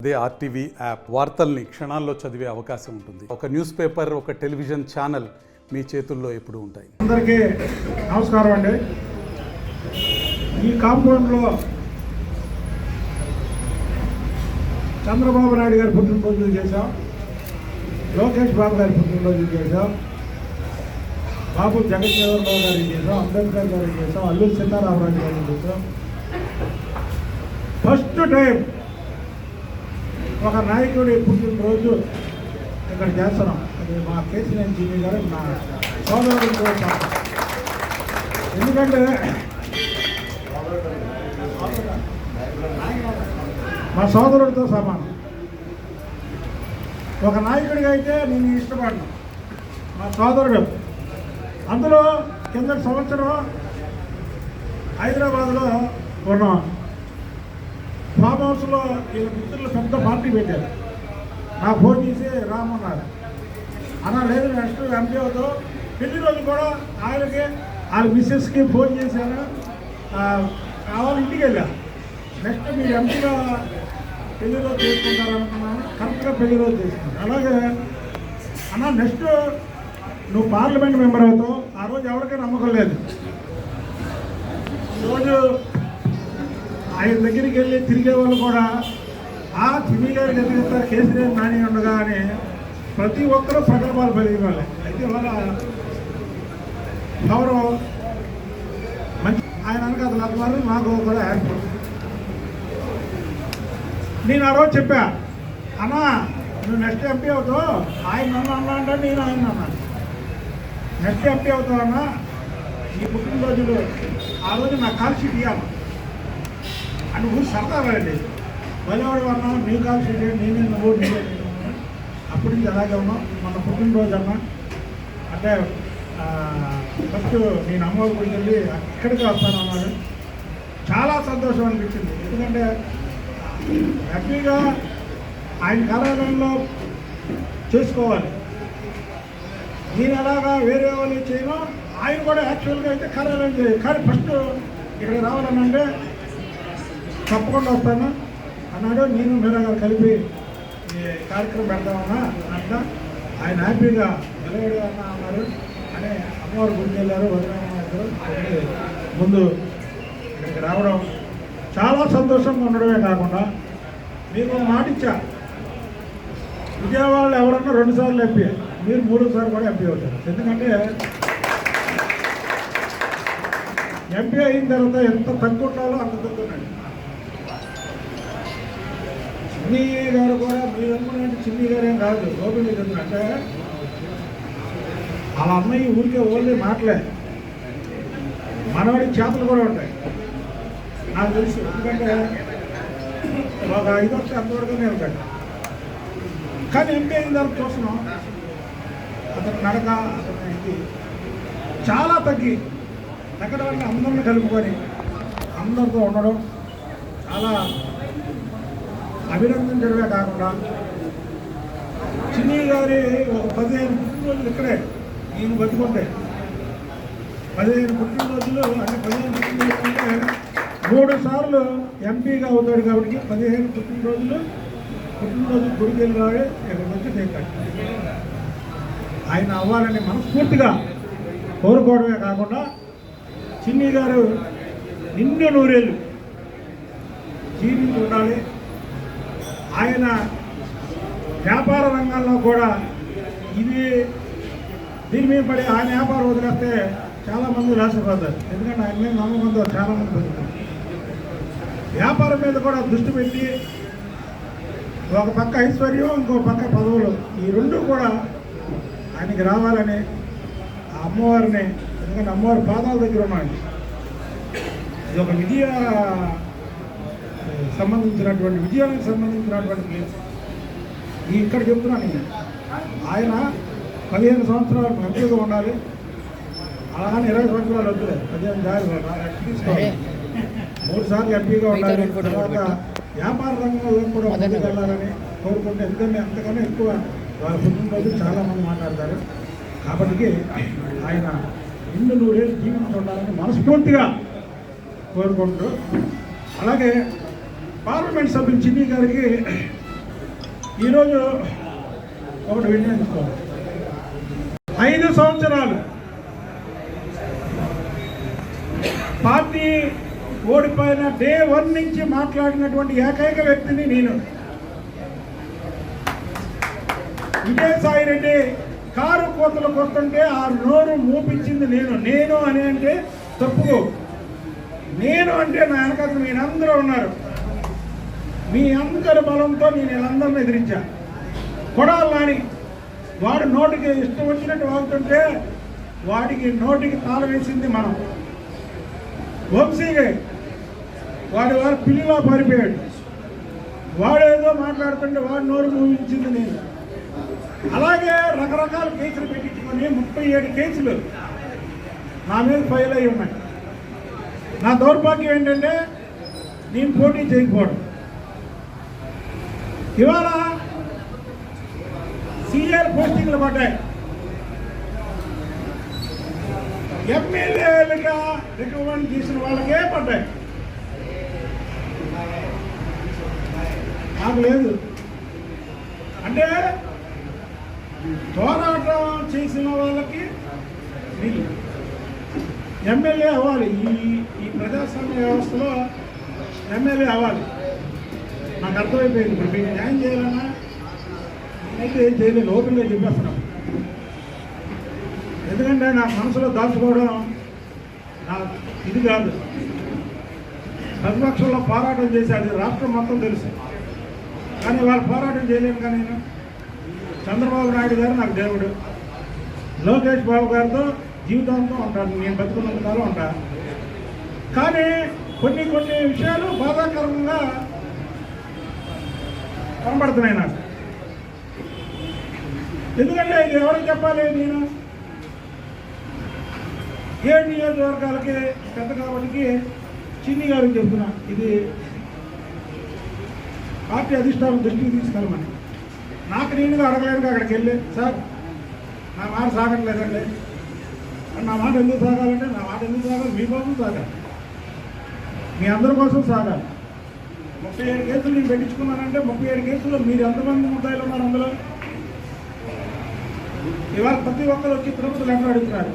అదే RTV app వార్తల్ని క్షణాల్లో చదివే అవకాశం ఉంటుంది. ఒక న్యూస్ పేపర్, ఒక టెలివిజన్ ఛానల్ మీ చేతుల్లో ఎప్పుడూ ఉంటాయి. అందరికీ నమస్కారం అండి. ఈ కాంపౌండ్లో చంద్రబాబు నాయుడు గారి పుట్టినరోజులు చేశాం, లోకేష్ బాబు గారి పుట్టినరోజులు చేశాం, బాబు జగజ్జీవన్రావు గారికి చేశాం, అంబేద్కర్ గారికి చేశాం, అల్లూరి సీతారామరాజు గారికి చేశాం. ఫస్ట్ టైం ఒక నాయకుడి పుట్టినరోజు ఇక్కడ చేస్తున్నాం. అది మా కేసీఆర్ జీవి గారు నా సోదరుడితో సమానం. ఎందుకంటే మా సోదరుడితో సమానం. ఒక నాయకుడిగా అయితే నేను ఇష్టపడను, మా సోదరుడు. అందులో కింద సంవత్సరం హైదరాబాద్లో ఉన్నాం. ఫామ్ హౌస్లో వీళ్ళ మిత్రులు పెద్ద పార్టీ పెట్టారు. నాకు ఫోన్ చేసి రామన్నారు. అన్నా లేదు నెక్స్ట్ ఎంపీ అవుతావు. పెళ్లి రోజు కూడా ఆయనకి వాళ్ళ మిస్సెస్కి ఫోన్ చేశాను, కావాలి ఇంటికి వెళ్ళా. నెక్స్ట్ మీరు ఎంపీగా పెళ్లి రోజు చేసుకుంటారనుకున్నాను. కరెక్ట్గా పెళ్లి రోజు చేసుకున్నాను. అలాగే అన్నా నెక్స్ట్ నువ్వు పార్లమెంట్ మెంబర్ అవుతావు. ఆ రోజు ఎవరికీ నమ్మకం లేదు. ఈరోజు ఆయన దగ్గరికి వెళ్ళి తిరిగే వాళ్ళు కూడా చిన్ని గారి దగ్గరికి వెళ్తారు, కేసీఆర్ నాని ఉండగా అని ప్రతి ఒక్కరూ ప్రగల్భాలు పెరిగిన వాళ్ళే. అయితే వాళ్ళ ఎవరు మంచి ఆయన అనక అసలు అభిమానులు నాకు కూడా ఏర్పడు. నేను ఆ రోజు చెప్పా, అన్నా నువ్వు నెక్స్ట్ ఎంపీ అవుతావు. ఆయన నన్ను అన్నా అంటే నేను ఆయన అన్నాను. నెక్స్ట్ ఎంపీ అవుతావు అన్నా, ఈ పుట్టినరోజులు ఆ రోజు నాకు కాల్ షీట్ ఇవ్వాలి అని ఊరు సరదా వెళ్ళండి. బలివాడు అన్నా నీ కాల్ షీట్ నేనే నువ్వు నేనే. అప్పటి నుంచి అలాగే ఉన్నాం. మన పుట్టినరోజు అన్నా అంటే ఫస్ట్ నేను అమ్మవారి గుడికి వెళ్ళి ఇక్కడికి వస్తాను అన్నాడు. చాలా సంతోషం అనిపించింది. ఎందుకంటే హ్యాపీగా ఆయన కార్యాలయంలో చేసుకోవాలి. నేను ఎలాగా వేరే వాళ్ళు చేయను, ఆయన కూడా యాక్చువల్గా అయితే కార్యాలయం చేయాలి. కానీ ఫస్ట్ ఇక్కడికి రావాలనంటే తప్పకుండా వస్తాను అన్నాడు. నేను మీరా గారు కలిపి ఈ కార్యక్రమం పెడతామన్నా అంట. ఆయన హ్యాపీగా నిలబడి అన్నా అన్నారు అని అమ్మవారు గుడికి వెళ్ళారు. వదిలేమన్నారు ముందు ఇక్కడికి రావడం చాలా సంతోషంగా ఉండడమే కాకుండా మీకు మాట ఇచ్చా, విజయవాడలో ఎవరన్నా 2 సార్లు ఎంపీ, మీరు 3 సార్లు కూడా ఎంపీ అవుతారు. ఎందుకంటే ఎంపీ అయిన తర్వాత ఎంత తగ్గుంటాలో అంత తగ్గున్నాడు. చిన్ని గారు కూడా మీరు అనుకున్నట్టు చిన్ని గారేం కాదు, గోపిని అంటే వాళ్ళ అమ్మాయి ఊరికే ఓన్లీ మాటలే, మనవాడి చేతలు కూడా ఉంటాయి నాకు తెలుసు. ఎందుకంటే ఒక 5 వస్తే అంతవరకునే ఉంటాడు. కానీ ఎంపీ అయిన తర్వాత చూస్తున్నాం అతను నడక, అతను ఇది చాలా తగ్గడం వల్ల అందరిని కలుపుకొని అందరితో ఉండడం చాలా అభినందించడమే కాకుండా చిన్ని గారి ఒక 15 పుట్టినరోజులు ఇక్కడే నేను బతుకుంటే 15 పుట్టినరోజులు అంటే 15 పుట్టినరోజులు అంటే 3 సార్లు ఎంపీగా అవుతాడు. కాబట్టి 15 పుట్టినరోజు గుడికి వెళ్ళి రావే ఇక్కడికి వచ్చి చేయాలి. ఆయన అవ్వాలని మనస్ఫూర్తిగా కోరుకోవడమే కాకుండా చిన్ని గారు నిండు 100 ఏళ్ళు జీవించి ఉండాలి. ఆయన వ్యాపార రంగంలో కూడా దీని మీద పడి ఆయన వ్యాపారం వదిలేస్తే చాలామంది రాసిపోతారు. ఎందుకంటే ఆయన మీద నమ్మకంతో చాలామంది బతుకుతారు. వ్యాపారం మీద కూడా దృష్టి పెట్టి ఒక పక్క ఐశ్వర్యం, ఇంకో పక్క పదవులు, ఈ 2 కూడా ఆయనకి రావాలని ఆ అమ్మవారిని, ఎందుకంటే అమ్మవారి పాదాల దగ్గర ఉన్నాడు. ఇది ఒక విజయానికి సంబంధించినటువంటి ప్లేస్. ఇక్కడ చెప్తున్నాను నేను, ఆయన 15 సంవత్సరాలు మంచిగా ఉండాలి. అలాగని 20 సంవత్సరాలు వద్దులేదు, 15 దారి తీసుకోవాలి. 3 సార్లు ఎంపీగా ఉండాలి. తర్వాత వ్యాపార రంగంలో కూడా ముందుకు వెళ్ళాలని కోరుకుంటే, ఎందుకంటే అంతకన్నా ఎక్కువ వాళ్ళ పుట్టినరోజు చాలామంది మాట్లాడతారు. కాబట్టి ఆయన నిండు 100 ఏళ్ళు జీవించి ఉండాలని మనస్ఫూర్తిగా కోరుకుంటూ, అలాగే పార్లమెంట్ సభ్యులు చిన్ని గారికి ఈరోజు ఒకటి వినియోగించుకోవాలి. 5 సంవత్సరాలు పార్టీ ఓడిపోయిన డే 1 నుంచి మాట్లాడినటువంటి ఏకైక వ్యక్తిని నేను. విజయసాయి రెడ్డి కారు కోతలకు వస్తుంటే ఆ నోరు మూపించింది నేను అని అంటే తప్పు. నేను అంటే నా వెనకాల మీరందరూ ఉన్నారు. మీ అందరి బలంతో నేను వీళ్ళందరిని ఎదిరించా. కొడాలి నాని వాడు నోటికి ఇష్టం వచ్చినట్టు వాగుతుంటే వాడికి నోటికి తాళం వేసింది మనం. వంశీగా వాడు పిల్లిలా పారిపోయాడు. వాడేదో మాట్లాడుతుంటే వాడు నోరు మూపించింది నేను. అలాగే రకరకాల కేసులు పెట్టించుకొని 37 కేసులు నా మీద ఫైల్ అయి ఉన్నాయి. నా దౌర్భాగ్యం ఏంటంటే నేను పోటీ చేయకపోవడం. ఇవాళ సీఆర్ పోస్టింగ్లు పడ్డాయి. ఎమ్మెల్యేలుగా రికమెండ్ చేసిన వాళ్ళకే పడ్డాయి, నాకు లేదు. అంటే పోరాటం చేసిన వాళ్ళకి మీరు ఎమ్మెల్యే అవ్వాలి. ఈ ప్రజాస్వామ్య వ్యవస్థలో ఎమ్మెల్యే అవ్వాలి. నాకు అర్థమైపోయింది. ఇప్పుడు మీకు న్యాయం చేయాలన్నా నేనైతే ఏం చేయలేదు, ఓపెన్గా చెప్పేస్తున్నాం. ఎందుకంటే నా మనసులో దాచుకోవడం నా ఇది కాదు. ప్రతిపక్షంలో పోరాటం చేశాడు, రాష్ట్రం మొత్తం తెలుసు. కానీ వాళ్ళు పోరాటం చేయలేను. కానీ నేను చంద్రబాబు నాయుడు గారు నాకు దేవుడు, లోకేష్ బాబు గారితో జీవితాంతం ఉంటాను. నేను బతుకున్నంత కాలం ఉంటా. కానీ కొన్ని విషయాలు బాధాకరంగా కనబడుతున్నాయి నాకు. ఎందుకంటే ఇది ఎవరికి చెప్పాలి? నేను 7 నియోజకవర్గాలకి పెద్ద కాబట్టి చిన్ని గారికి చెప్తున్నా, ఇది పార్టీ అధిష్టానం దృష్టికి తీసుకెళ్ళమని. నాకు నేనుగా అడగలేనుగా అక్కడికి వెళ్ళి, సార్ నా మాట సాగట్లేదండి. నా మాట ఎందుకు సాగాలంటే నా మాట ఎందుకు సాగాలి? మీకోసం సాగాలి, మీ అందరి కోసం సాగాలి. 37 కేసులు నేను పెట్టించుకున్నానంటే 37 కేసులు మీరు ఎంతమంది ముద్దాయిలు ఉన్నారు అందులో? ఇవాళ ప్రతి ఒక్కరు వచ్చి తిరుపతి లెటర్ అడుగుతున్నారు.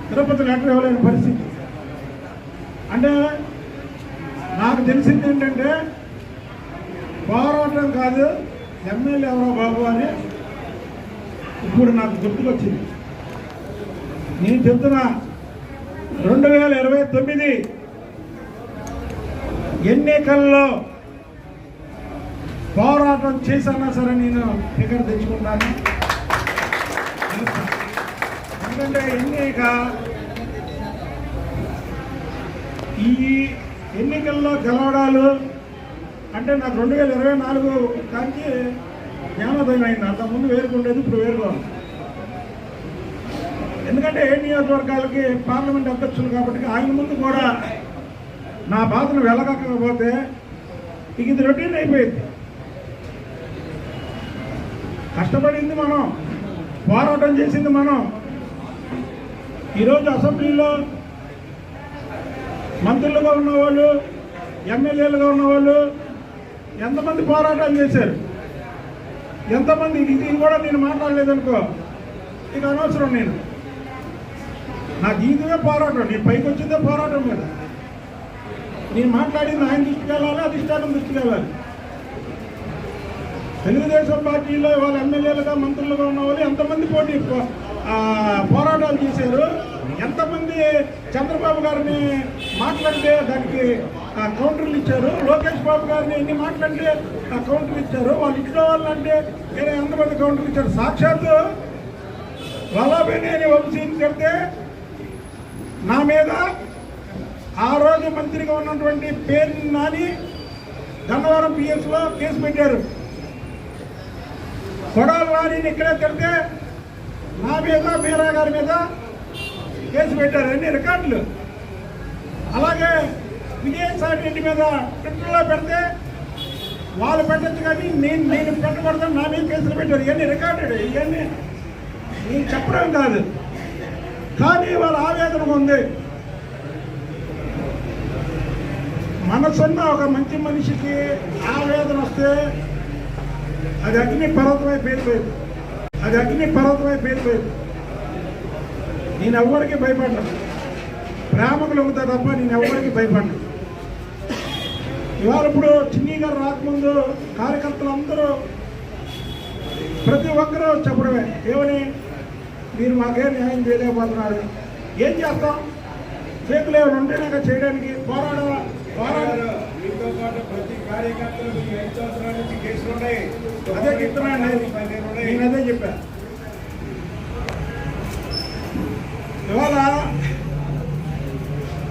తిరుపతి లెటర్ ఇవ్వలేని పరిస్థితి. అంటే నాకు తెలిసింది ఏంటంటే పోరాటం కాదు, ఎమ్మెల్యే ఎవరో బాబు అని ఇప్పుడు నాకు గుర్తుకొచ్చింది. నేను చెప్తున్నా, 2029 ఎన్నికల్లో పోరాటం చేశానా సరే నేను టికెట్ తెచ్చుకుంటాను. ఎందుకంటే ఈ ఎన్నికల్లో గెలవడాలు అంటే నాకు 2024 కాంచి జ్ఞానోదయం అయింది. అంతకుముందు వేరుకుండేది, ఇప్పుడు వేరుగా. ఎందుకంటే 7 నియోజకవర్గాలకి పార్లమెంట్ అధ్యక్షులు కాబట్టి ఆయన ముందు కూడా నా బాధను వెళ్ళకపోతే ఇది రొటీన్ అయిపోయింది. కష్టపడింది మనం, పోరాటం చేసింది మనం. ఈరోజు అసెంబ్లీలో మంత్రులుగా ఉన్నవాళ్ళు, ఎమ్మెల్యేలుగా ఉన్నవాళ్ళు ఎంతమంది పోరాటాలు చేశారు, ఎంతమంది. ఇది కూడా నేను మాట్లాడలేదనుకో ఇక అనవసరం. నా జీవితమే పోరాటం, నేను పైకి వచ్చిందే పోరాటం మీద. నేను మాట్లాడింది ఆయన దృష్టికి వెళ్ళాలి, అధిష్టానం దృష్టికి వెళ్ళాలి. తెలుగుదేశం పార్టీలో వాళ్ళ ఎమ్మెల్యేలుగా మంత్రులుగా ఉన్న వాళ్ళు ఎంతమంది పోరాటాలు చేశారు, ఎంతమంది చంద్రబాబు గారిని మాట్లాడితే దానికి కౌంటర్లు ఇచ్చారు, లోకేష్ బాబు గారిని ఎన్ని మాట్లాడితే కౌంటర్లు ఇచ్చారు, వాళ్ళ ఇంట్లో వాళ్ళంటే వేరే ఎంతమంది కౌంటర్లు ఇచ్చారు. సాక్షాత్తు వల్లభనేని వంశీని చెప్తే నా మీద ఆ రోజు మంత్రిగా ఉన్నటువంటి పేరు నాని గన్నవరం పిఎస్లో కేసు పెట్టారు. కొడాలి నానిని ఇక్కడే తిడితే నా మీద, మీరా గారి మీద కేసు పెట్టారు. అన్ని రికార్డులు. అలాగే విజయసాయి రెడ్డి మీద ట్విట్టర్లో పెడితే వాళ్ళు పెట్టచ్చు, కానీ నేను పెట్టకూడదని నా మీద కేసులు పెట్టారు. ఇవన్నీ రికార్డెడ్. ఇవన్నీ నేను చెప్పడం కాదు, కానీ వాళ్ళ ఆవేదన ఉంది. మనసున్న ఒక మంచి మనిషికి ఆవేదన వస్తే అది అగ్ని పర్వతమై పేలిపోయింది. అది అగ్ని పర్వతమై పేలిపోయింది. నేను ఎవ్వరికి భయపడ్డాను. ప్రేమకు లొంగుతా తప్ప నేను ఎవ్వరికి భయపడ్డాను. ఇవాళ ఇప్పుడు చిన్ని గారు రాకముందు కార్యకర్తలు అందరూ ప్రతి ఒక్కరూ చెప్పడమే, ఏమని మీరు మాకేం న్యాయం చేయలేకపోతున్నారు, ఏం చేస్తాం, చేతులు ఏమైనా ఉంటేనే చేయడానికి పోరాడాలి. అదే చెప్తున్నాను, నేను అదే చెప్పా. ఇవాళ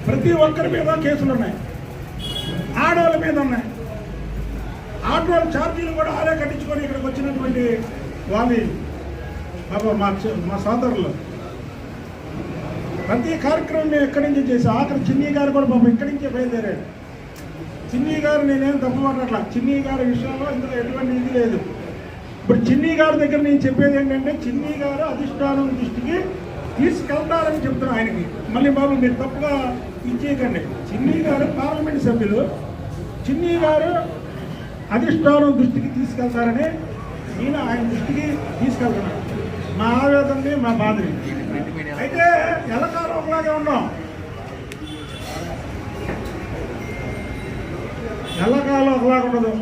ప్రతి ఒక్కరి మీద కేసులు ఉన్నాయి, ఆడవాళ్ళ మీద ఉన్నాయి. ఆటోల ఛార్జీలు కూడా ఆలే కట్టించుకొని ఇక్కడికి వచ్చినటువంటి వాళ్ళు మా సోదరులు ప్రతి కార్యక్రమం మేము ఎక్కడి నుంచి చేసి ఆఖరి చిన్ని గారు కూడా పాపం ఇక్కడి నుంచే బయలుదేరాడు. చిన్ని గారు నేనేం తప్పు మాట్లాడలా, చిన్ని గారి విషయంలో ఇందులో ఎటువంటి ఇది లేదు. ఇప్పుడు చిన్ని గారి దగ్గర నేను చెప్పేది ఏంటంటే, చిన్ని గారు అధిష్టానం దృష్టికి తీసుకెళ్తారని చెప్తున్నా ఆయనకి. మళ్ళీ బాబు మీరు తప్పుగా ఇచ్చేయకండి. చిన్ని గారు పార్లమెంట్ సభ్యులు, చిన్ని గారు అధిష్టానం దృష్టికి తీసుకెళ్తారని నేను ఆయన దృష్టికి తీసుకెళ్తున్నాను. మా ఆవేదనని, మా బాధని. అయితే ఎల్లకాలం ఒకలాగే ఉన్నాం, ఎల్లకాలం ఒకలాగా ఉండదు.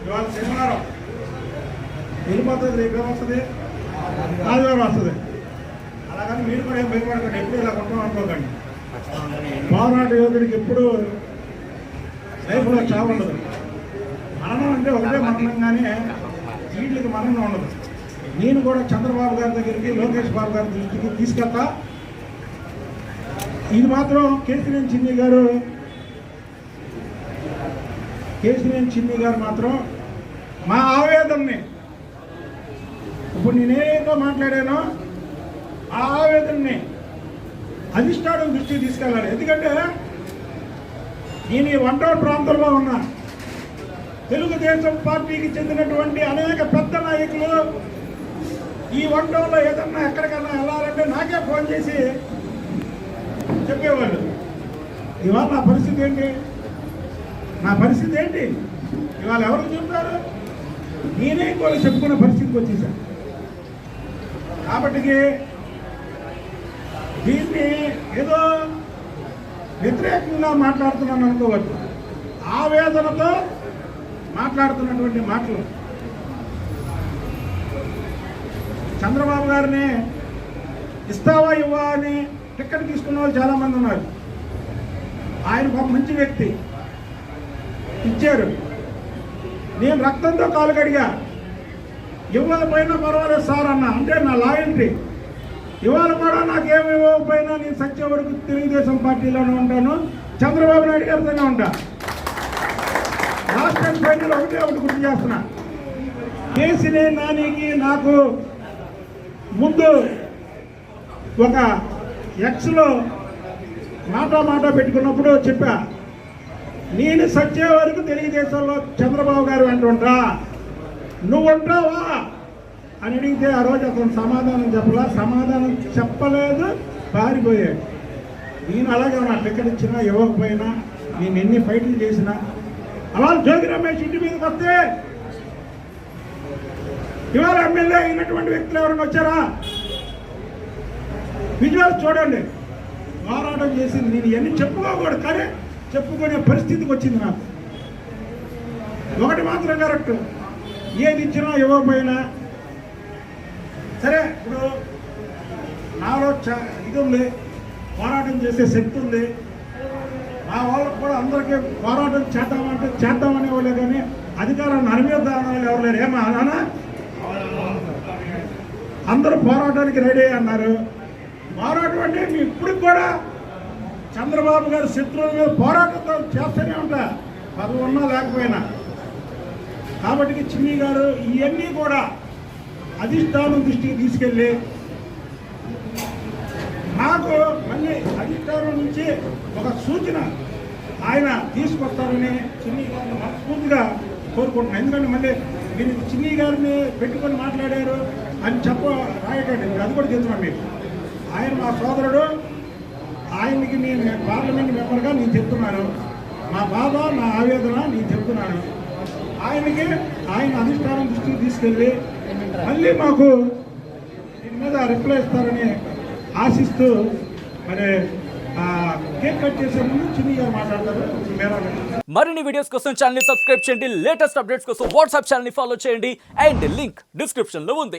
ఇవాళ శనివారం వెళ్ళిపోతుంది, రేపు వస్తుంది, ఆదివారం వస్తుంది. అలాగని మీరు కూడా ఏం భయపడకండి, ఎప్పుడు ఇలా ఉంటాం అనుకోకండి. పోరాట యోధుడికి ఎప్పుడు లైఫ్లో చావు ఉండదు. మరణం అంటే ఒకటే మరణం, కానీ వీటికి మరణం ఉండదు. నేను కూడా చంద్రబాబు గారి దగ్గరికి, లోకేష్ బాబు గారి దృష్టికి తీసుకెళ్తా. ఇది మాత్రం కేశినేని చిన్ని గారు మాత్రం మా ఆవేదనని, ఇప్పుడు నేనేదో మాట్లాడానో ఆ ఆవేదనని అధిష్టానం దృష్టికి తీసుకెళ్ళాలి. ఎందుకంటే నేను ఈ వంటోడు ప్రాంతంలో ఉన్నా, తెలుగుదేశం పార్టీకి చెందినటువంటి అనేక పెద్ద నాయకులు ఈ వంటంలో ఏదన్నా ఎక్కడికన్నా వెళ్ళాలంటే నాకే ఫోన్ చేసి చెప్పేవాళ్ళు. ఇవాళ నా పరిస్థితి ఏంటి, ఇవాళ ఎవరికి చెప్తారు? నేనే కూడా చెప్పుకునే పరిస్థితికి వచ్చేసాను. కాబట్టి దీన్ని ఏదో వ్యతిరేకంగా మాట్లాడుతున్నాను అనుకోవద్దు. ఆవేదనతో మాట్లాడుతున్నటువంటి మాటలు. చంద్రబాబు గారిని ఇస్తావా ఇవ్వా అని టికెట్ తీసుకున్న వాళ్ళు చాలామంది ఉన్నారు. ఆయన ఒక మంచి వ్యక్తి, ఇచ్చారు. నేను రక్తంతో కాలు కడిగా, ఇవ్వకపోయినా పర్వాలేదు సార్ అన్న, అంటే నా లాయల్టీ. ఇవాళ కూడా నాకేమి ఇవ్వకపోయినా నేను సత్య వరకు తెలుగుదేశం పార్టీలోనే ఉంటాను, చంద్రబాబు నాయుడు గారితోనే ఉంటా. లాస్ట్ అండ్ ఫైనల్ ఒకటి గుర్తు చేస్తున్నా, కేసీఆర్ నానికి నాకు ముందు ఒక ఎక్స్లో మాట పెట్టుకున్నప్పుడు చెప్పా, నేను సత్య వరకు తెలుగుదేశంలో చంద్రబాబు గారు అంటుంటా, నువ్వు ఉంటావా అని అడిగితే ఆ రోజు అతను సమాధానం చెప్పలేదు, పారిపోయాడు. నేను అలాగే ఉన్నా, టికెట్ ఇచ్చినా ఇవ్వకపోయినా, నేను ఎన్ని ఫైట్లు చేసినా. అలా జోగి రమేష్ ఇంటి మీదకి వస్తే ఇవాళ ఎమ్మెల్యే అయినటువంటి వ్యక్తులు ఎవరైనా వచ్చారా? విజువల్స్ చూడండి. పోరాటం చేసింది నేను ఎన్ని చెప్పుకోకూడదు, కానీ చెప్పుకునే పరిస్థితికి వచ్చింది నాకు. ఒకటి మాత్రం కరెక్ట్, ఏది ఇచ్చినా ఇవ్వకపోయినా సరే. ఇప్పుడు నాలో ఇది ఉంది, పోరాటం చేసే శక్తి ఉంది. మా వాళ్ళకు కూడా అందరికీ పోరాటం చేద్దామనే వాళ్ళే, కానీ అధికారాన్ని అనివేద్దాం వాళ్ళు ఎవరు లేరు. ఏమా నాన్న, అందరూ పోరాటానికి రెడీ అన్నారు. పోరాటం అంటే మీ ఇప్పటికి కూడా చంద్రబాబు గారి శత్రువుల మీద పోరాటంతో చేస్తూనే ఉంటా, పదవి ఉన్నా లేకపోయినా. కాబట్టి చిన్ని గారు ఇవన్నీ కూడా అధిష్టానం దృష్టికి తీసుకెళ్ళి నాకు మళ్ళీ అధిష్టానం నుంచి ఒక సూచన ఆయన తీసుకొస్తారని చిన్ని గారిని మనస్ఫూర్తిగా కోరుకుంటున్నాను. ఎందుకంటే మళ్ళీ మీరు చిన్ని గారిని పెట్టుకొని మాట్లాడారు అని రాయకండి, అది కూడా తెలుసుకున్నాను మీకు. ఆయన మా సోదరుడు, ఆయనకి నేను పార్లమెంట్ మెంబర్గా నేను చెప్తున్నాను, మా బాధ నా ఆవేదన నేను చెప్తున్నాను. ఆయనకి ఆయన అధిష్టానం దృష్టికి తీసుకెళ్ళి మళ్ళీ మాకు దీని మీద రిప్లై ఇస్తారని ఆశిస్తూ మరి కేక్ కట్ చేసే ముందు చిన్ని గారు మాట్లాడతారు. మేరా మరిన్ని వీడియోస్ కోసం ఛానల్ ని సబ్స్క్రైబ్ చేయండి. లేటెస్ట్ అప్డేట్స్ కోసం వాట్సాప్ ఛానల్ ని ఫాలో చేయండి. అండ్ లింక్ డిస్క్రిప్షన్ లో ఉంది.